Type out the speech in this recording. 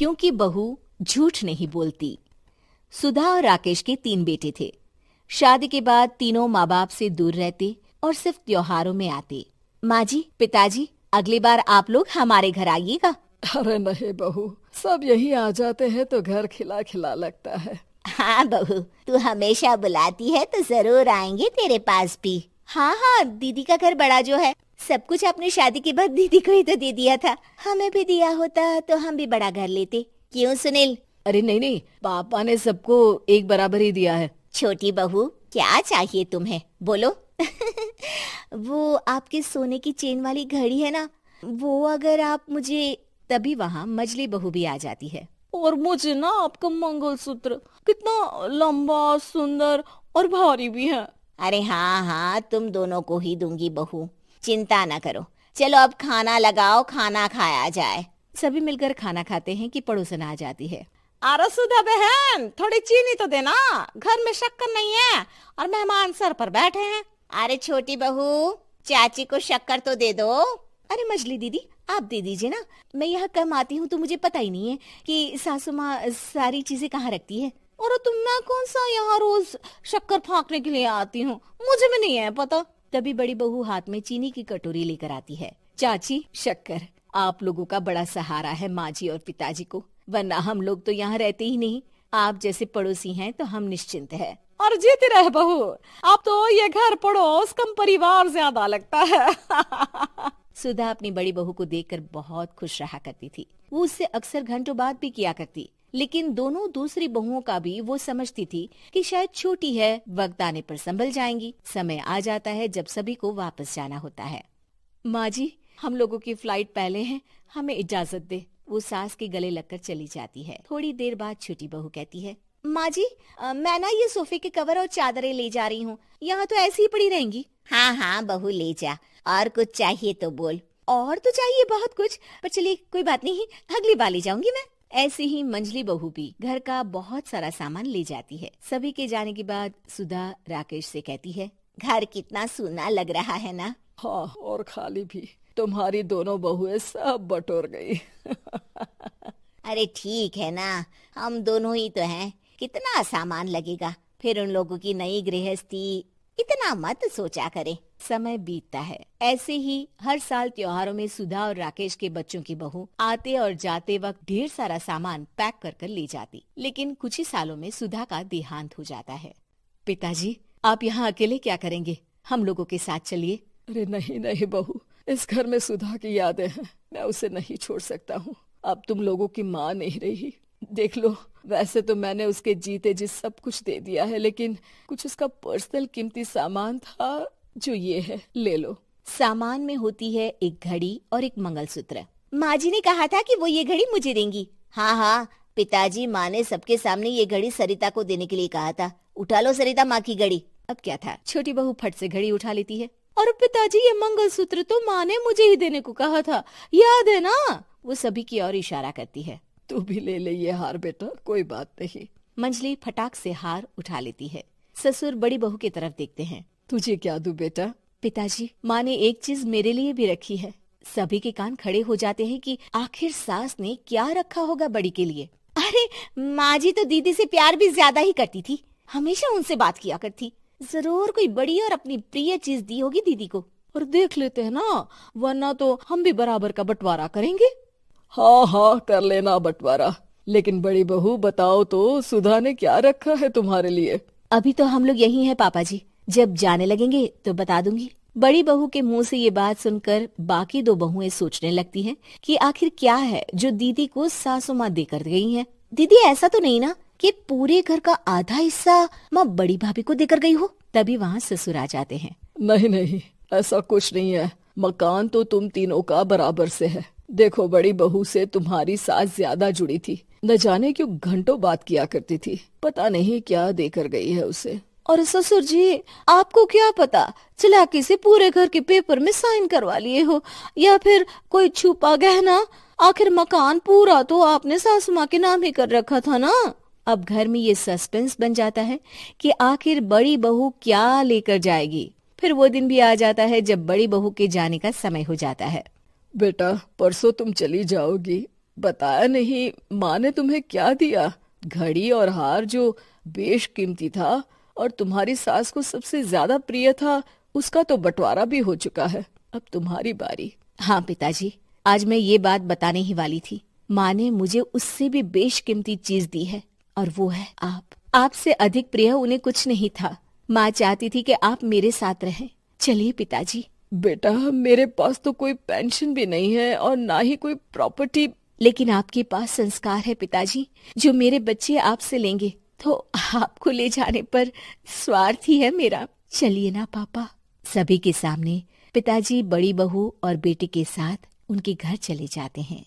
क्योंकि बहू झूठ नहीं बोलती। सुधा और राकेश के 3 बेटे थे। शादी के बाद तीनों माँ बाप से दूर रहते और सिर्फ त्योहारों में आते। माँ जी, पिताजी, अगली बार आप लोग हमारे घर आइएगा। अरे नहीं बहू, सब यहीं आ जाते हैं तो घर खिला खिला लगता है। हाँ बहू, तू हमेशा बुलाती है तो जरूर आएंगे तेरे पास भी। हाँ हाँ, दीदी का घर बड़ा जो है, सब कुछ आपने शादी के बाद दीदी को ही तो दे दिया था। हमें भी दिया होता तो हम भी बड़ा घर लेते। क्यों सुनील? अरे नहीं नहीं, पापा ने सबको एक बराबर ही दिया है। छोटी बहू, क्या चाहिए तुम्हें, बोलो। वो आपके सोने की चेन वाली घड़ी है ना, वो अगर आप मुझे। तभी वहाँ मजली बहू भी आ जाती है। और मुझे ना आपका मंगलसूत्र कितना लंबा, सुंदर और भारी भी है। अरे हाँ हाँ, तुम दोनों को ही दूंगी बहू, चिंता ना करो। चलो अब खाना लगाओ, खाना खाया जाए। सभी मिलकर खाना खाते हैं कि पड़ोसन आ जाती है। अरे सुधा बहन, थोड़ी चीनी तो देना, घर में शक्कर नहीं है और मेहमान सर पर बैठे हैं। अरे छोटी बहू, चाची को शक्कर तो दे दो। अरे मजली दीदी, आप दे दीजिए ना, मैं यहाँ कम आती हूँ तो मुझे पता ही नहीं है कि सासू माँ सारी चीजें कहाँ रखती है। और तुम, मैं कौन सा यहाँ रोज शक्कर फाँकने के लिए आती हूँ, मुझे भी नहीं है पता। तभी बड़ी बहू हाथ में चीनी की कटोरी लेकर आती है। चाची, शक्कर आप लोगों का बड़ा सहारा है माँ जी और पिताजी को, वरना हम लोग तो यहाँ रहते ही नहीं। आप जैसे पड़ोसी हैं तो हम निश्चिंत है। और जीती रहे बहू, अब तो ये घर पड़ोस कम परिवार ज्यादा लगता है। सुधा अपनी बड़ी बहू को देखकर बहुत खुश रहा करती थी। वो उससे अक्सर घंटों बात भी किया करती, लेकिन दोनों दूसरी बहुओं का भी वो समझती थी कि शायद छोटी है, वक्त आने पर संभल जाएंगी। समय आ जाता है जब सभी को वापस जाना होता है। माँ जी, हम लोगों की फ्लाइट पहले है, हमें इजाजत दे। वो सास के गले लगकर चली जाती है। थोड़ी देर बाद छोटी बहू कहती है, माँ जी, मैं ना ये सोफे के कवर और चादरें ले जा रही हूँ, यहाँ तो ऐसी ही पड़ी रहेंगी। हाँ हाँ बहू, ले जा, और कुछ चाहिए तो बोल। और तो चाहिए बहुत कुछ, पर चलिए कोई बात नहीं, अगली बार ले जाऊंगी मैं। ऐसे ही मंजली बहू भी घर का बहुत सारा सामान ले जाती है। सभी के जाने के बाद सुधा राकेश से कहती है, घर कितना सूना लग रहा है ना। हाँ, और खाली भी। तुम्हारी दोनों बहुएं सब बटोर गई। अरे ठीक है ना, हम दोनों ही तो हैं, कितना सामान लगेगा। फिर उन लोगों की नई गृहस्थी, इतना मत सोचा करे। समय बीतता है। ऐसे ही हर साल त्योहारों में सुधा और राकेश के बच्चों की बहू आते और जाते वक्त ढेर सारा सामान पैक कर कर ले जाती। लेकिन कुछ ही सालों में सुधा का देहांत हो जाता है। पिताजी, आप यहाँ अकेले क्या करेंगे, हम लोगों के साथ चलिए। अरे नहीं नहीं बहू, इस घर में सुधा की यादें हैं, मैं उसे नहीं छोड़ सकता हूँ। अब तुम लोगों की माँ नहीं रही। देख लो, वैसे तो मैंने उसके जीते जी सब कुछ दे दिया है, लेकिन कुछ उसका पर्सनल कीमती सामान था जो ये है, ले लो। सामान में होती है एक घड़ी और एक मंगलसूत्र। माँ जी ने कहा था कि वो ये घड़ी मुझे देंगी। हाँ हाँ पिताजी, माँ ने सबके सामने ये घड़ी सरिता को देने के लिए कहा था। उठा लो सरिता माँ की घड़ी। अब क्या था, छोटी बहू फट से घड़ी उठा लेती है। और पिताजी, ये मंगलसूत्र तो माँ ने मुझे ही देने को कहा था, याद है ना। वो सभी की ओर इशारा करती है। तू भी ले ले ये हार बेटा, कोई बात नहीं। मंजली फटाक से हार उठा लेती है। ससुर बड़ी बहू की तरफ देखते हैं। तुझे क्या दूं बेटा? पिताजी, माँ ने एक चीज मेरे लिए भी रखी है। सभी के कान खड़े हो जाते हैं कि आखिर सास ने क्या रखा होगा बड़ी के लिए। अरे माँ जी तो दीदी से प्यार भी ज्यादा ही करती थी, हमेशा उनसे बात किया करती। जरूर कोई बड़ी और अपनी प्रिय चीज दी होगी दीदी को। और देख लेते हैं ना, वरना तो हम भी बराबर का बंटवारा करेंगे। हाँ हाँ, कर लेना बंटवारा। लेकिन बड़ी बहू बताओ तो, सुधा ने क्या रखा है तुम्हारे लिए? अभी तो हम लोग यही हैं पापा जी, जब जाने लगेंगे तो बता दूंगी। बड़ी बहू के मुंह से ये बात सुनकर बाकी दो बहुएं सोचने लगती हैं कि आखिर क्या है जो दीदी को सासू माँ देकर गई हैं। दीदी, ऐसा तो नहीं ना कि पूरे घर का आधा हिस्सा माँ बड़ी भाभी को देकर गई हो। तभी वहाँ ससुर आ जाते हैं। नहीं नहीं, ऐसा कुछ नहीं है। मकान तो तुम तीनों का बराबर से है। देखो, बड़ी बहू से तुम्हारी सास ज्यादा जुड़ी थी, न जाने क्यों घंटों बात किया करती थी। पता नहीं क्या देकर गई है उसे। और ससुर जी, आपको क्या पता, चालाकी से पूरे घर के पेपर में साइन करवा लिए हो, या फिर कोई छुपा गहना। आखिर मकान पूरा तो आपने सासू माँ के नाम ही कर रखा था ना। अब घर में ये सस्पेंस बन जाता है कि आखिर बड़ी बहू क्या लेकर जाएगी। फिर वो दिन भी आ जाता है जब बड़ी बहू के जाने का समय हो जाता है। बेटा, परसों तुम चली जाओगी, बताया नहीं, माँ ने तुम्हें क्या दिया? घड़ी और हार जो बेशकीमती था और तुम्हारी सास को सबसे ज्यादा प्रिय था, उसका तो बंटवारा भी हो चुका है। अब तुम्हारी बारी। हाँ पिताजी, आज मैं ये बात बताने ही वाली थी। माँ ने मुझे उससे भी बेशकीमती चीज दी है और वो है आप। आपसे अधिक प्रिय उन्हें कुछ नहीं था। माँ चाहती थी कि आप मेरे साथ रहें। चलिए पिताजी। बेटा, मेरे पास तो कोई पेंशन भी नहीं है और ना ही कोई प्रॉपर्टी। लेकिन आपके पास संस्कार है पिताजी, जो मेरे बच्चे आपसे लेंगे, तो आपको ले जाने पर स्वार्थ ही है मेरा। चलिए ना पापा। सभी के सामने पिताजी बड़ी बहू और बेटे के साथ उनके घर चले जाते हैं।